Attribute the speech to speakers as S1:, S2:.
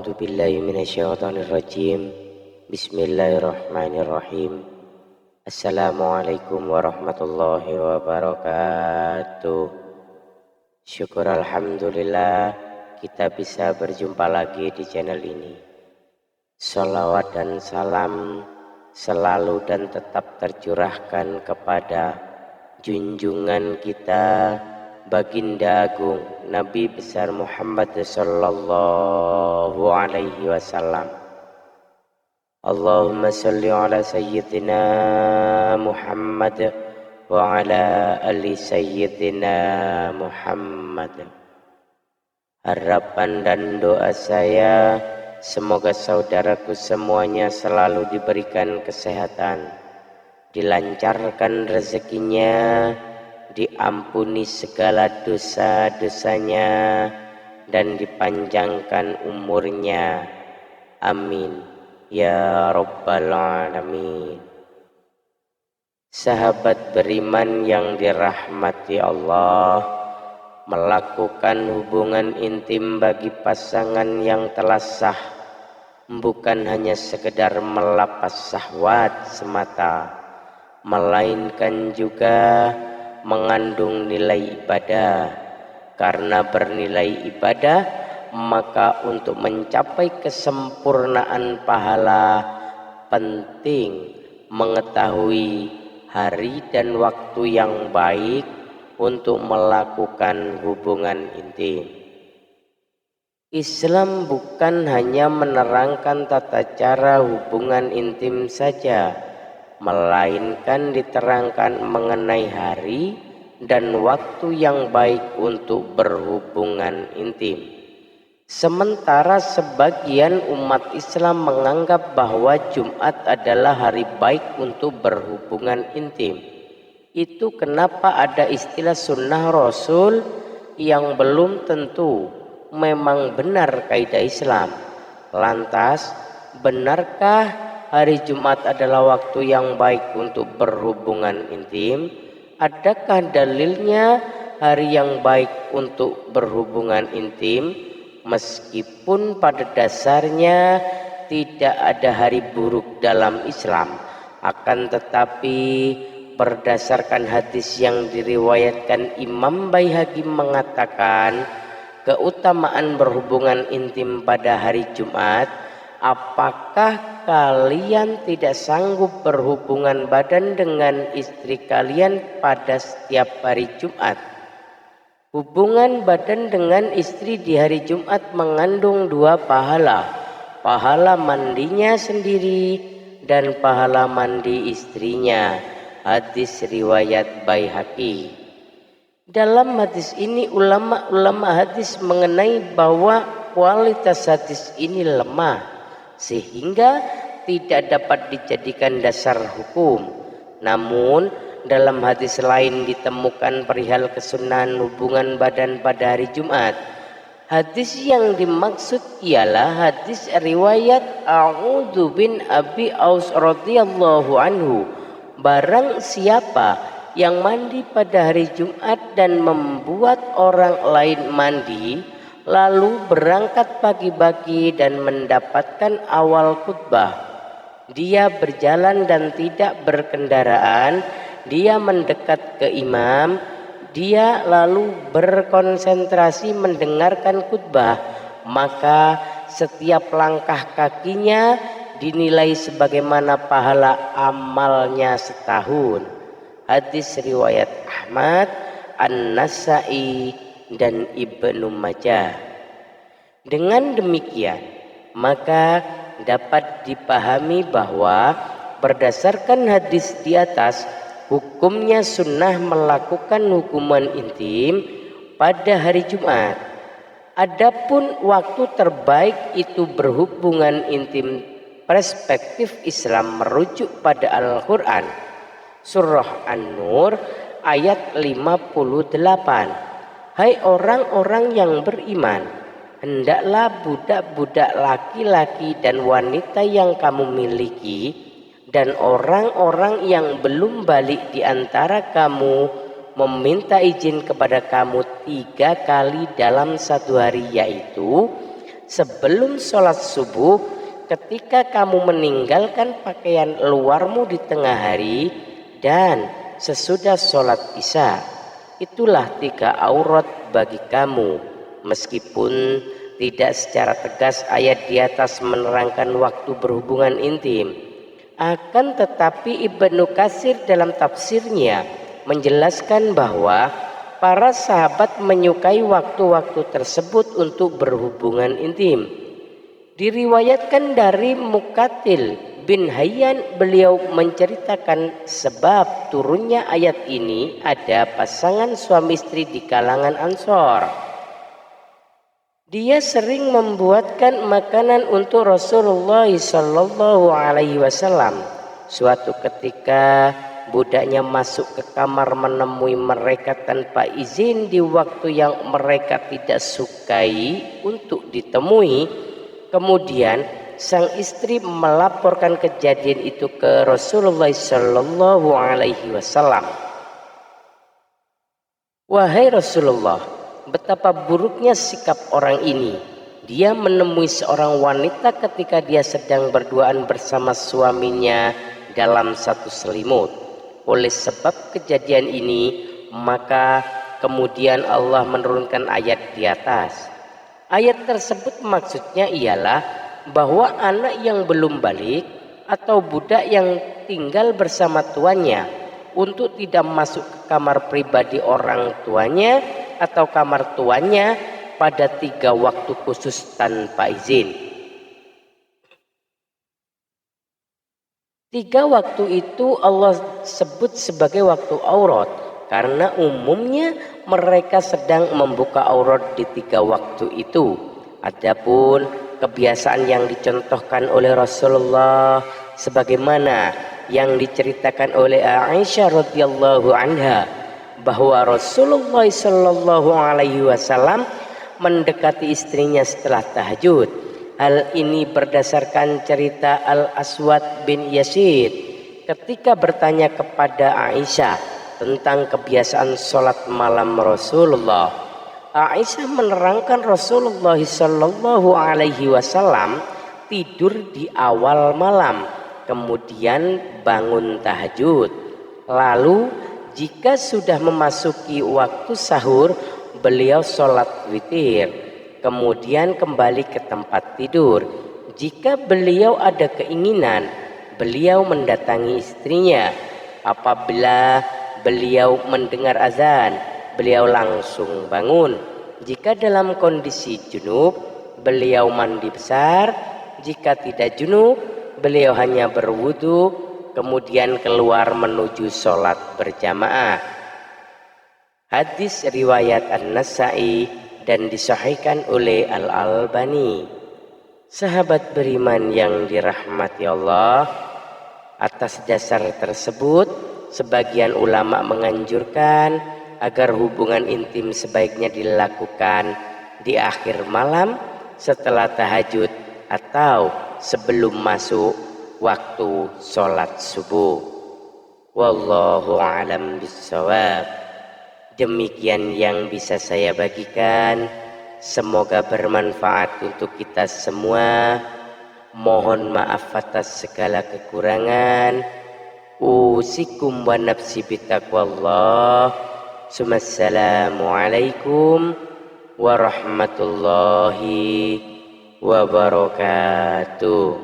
S1: A'udzu billahi minasyaitonir rajim. Bismillahirrahmanirrahim. Assalamualaikum warahmatullahi wabarakatuh. Syukur alhamdulillah kita bisa berjumpa lagi di channel ini. Salawat dan salam selalu dan tetap tercurahkan kepada junjungan kita Baginda Agung Nabi besar Muhammad sallallahu alaihi wasallam. Allahumma salli ala sayyidina Muhammad wa ala ali sayyidina Muhammad. Harapan dan doa saya semoga saudaraku semuanya selalu diberikan kesehatan, dilancarkan rezekinya, diampuni segala dosa-dosanya, dan dipanjangkan umurnya. Amin ya rabbal alamin. Sahabat beriman yang dirahmati Allah, melakukan hubungan intim bagi pasangan yang telah sah bukan hanya sekedar melepas syahwat semata, melainkan juga mengandung nilai ibadah. Karena bernilai ibadah, maka untuk mencapai kesempurnaan pahala penting mengetahui hari dan waktu yang baik untuk melakukan hubungan intim. Islam bukan hanya menerangkan tata cara hubungan intim saja, melainkan diterangkan mengenai hari dan waktu yang baik untuk berhubungan intim. Sementara sebagian umat Islam menganggap bahwa Jumat adalah hari baik untuk berhubungan intim. Itu kenapa ada istilah sunnah Rasul yang belum tentu memang benar kaidah Islam. Lantas, benarkah hari Jumat adalah waktu yang baik untuk berhubungan intim? Adakah dalilnya hari yang baik untuk berhubungan intim? Meskipun pada dasarnya tidak ada hari buruk dalam Islam, akan tetapi berdasarkan hadis yang diriwayatkan Imam Baihaqi mengatakan keutamaan berhubungan intim pada hari Jumat. Apakah kalian tidak sanggup berhubungan badan dengan istri kalian pada setiap hari Jumat? Hubungan badan dengan istri di hari Jumat mengandung dua pahala. Pahala mandinya sendiri dan pahala mandi istrinya. Hadis riwayat Baihaqi. Dalam hadis ini ulama hadis mengenai bahwa kualitas hadis ini lemah sehingga tidak dapat dijadikan dasar hukum. Namun dalam hadis lain ditemukan perihal kesunahan hubungan badan pada hari Jumat. Hadis yang dimaksud ialah hadis riwayat A'udzu bin Abi Aus radhiyallahu anhu. Barang siapa yang mandi pada hari Jumat dan membuat orang lain mandi, lalu berangkat pagi-pagi dan mendapatkan awal khutbah, dia berjalan dan tidak berkendaraan, dia mendekat ke imam, dia lalu berkonsentrasi mendengarkan khutbah, maka setiap langkah kakinya dinilai sebagaimana pahala amalnya setahun. Hadis riwayat Ahmad, An-Nasa'i dan Ibnu Majah. Dengan demikian, maka dapat dipahami bahwa berdasarkan hadis di atas, hukumnya sunnah melakukan hubungan intim pada hari Jumat. Adapun waktu terbaik itu berhubungan intim, perspektif Islam merujuk pada Al-Quran Surah An-Nur ayat 58. Hai orang-orang yang beriman, hendaklah budak-budak laki-laki dan wanita yang kamu miliki dan orang-orang yang belum balik di antara kamu meminta izin kepada kamu 3 kali dalam satu hari, yaitu sebelum sholat subuh, ketika kamu meninggalkan pakaian luarmu di tengah hari, dan sesudah sholat isya. Itulah 3 aurat bagi kamu, meskipun tidak secara tegas ayat di atas menerangkan waktu berhubungan intim. Akan tetapi Ibnu Katsir dalam tafsirnya menjelaskan bahwa para sahabat menyukai waktu-waktu tersebut untuk berhubungan intim. Diriwayatkan dari Muqatil bin Hayyan, beliau menceritakan sebab turunnya ayat ini ada pasangan suami istri di kalangan Ansor. Dia sering membuatkan makanan untuk Rasulullah Shallallahu Alaihi Wasallam. Suatu ketika budaknya masuk ke kamar menemui mereka tanpa izin di waktu yang mereka tidak sukai untuk ditemui. Kemudian sang istri melaporkan kejadian itu ke Rasulullah Shallallahu Alaihi Wasallam. Wahai Rasulullah, betapa buruknya sikap orang ini. Dia menemui seorang wanita ketika dia sedang berduaan bersama suaminya dalam satu selimut. Oleh sebab kejadian ini, maka kemudian Allah menurunkan ayat di atas. Ayat tersebut maksudnya ialah bahwa anak yang belum balik atau budak yang tinggal bersama tuannya untuk tidak masuk ke kamar pribadi orang tuanya atau kamar tuannya pada 3 waktu khusus tanpa izin. 3 waktu itu Allah sebut sebagai waktu aurat karena umumnya mereka sedang membuka aurat di 3 waktu itu. Adapun kebiasaan yang dicontohkan oleh Rasulullah sebagaimana yang diceritakan oleh Aisyah radhiyallahu anha, bahwa Rasulullah Shallallahu Alaihi Wasallam mendekati istrinya setelah tahajud. Hal ini berdasarkan cerita Al-Aswad bin Yazid ketika bertanya kepada Aisyah tentang kebiasaan sholat malam Rasulullah. Aisyah menerangkan Rasulullah Shallallahu Alaihi Wasallam tidur di awal malam, kemudian bangun tahajud, lalu jika sudah memasuki waktu sahur, beliau sholat witir, kemudian kembali ke tempat tidur. Jika beliau ada keinginan, beliau mendatangi istrinya. Apabila beliau mendengar azan, beliau langsung bangun. Jika dalam kondisi junub, beliau mandi besar. Jika tidak junub, beliau hanya berwudu, kemudian keluar menuju sholat berjamaah. Hadis riwayat An-Nasa'i dan disahihkan oleh Al-Albani. Sahabat beriman yang dirahmati Allah, atas dasar tersebut sebagian ulama menganjurkan agar hubungan intim sebaiknya dilakukan di akhir malam setelah tahajud atau sebelum masuk waktu sholat subuh. Wallahu a'lam bishawab. Demikian yang bisa saya bagikan. Semoga bermanfaat untuk kita semua. Mohon maaf atas segala kekurangan. Usikum wa nafsi bitaqwallah. Assalamualaikum warahmatullahi wabarakatuh.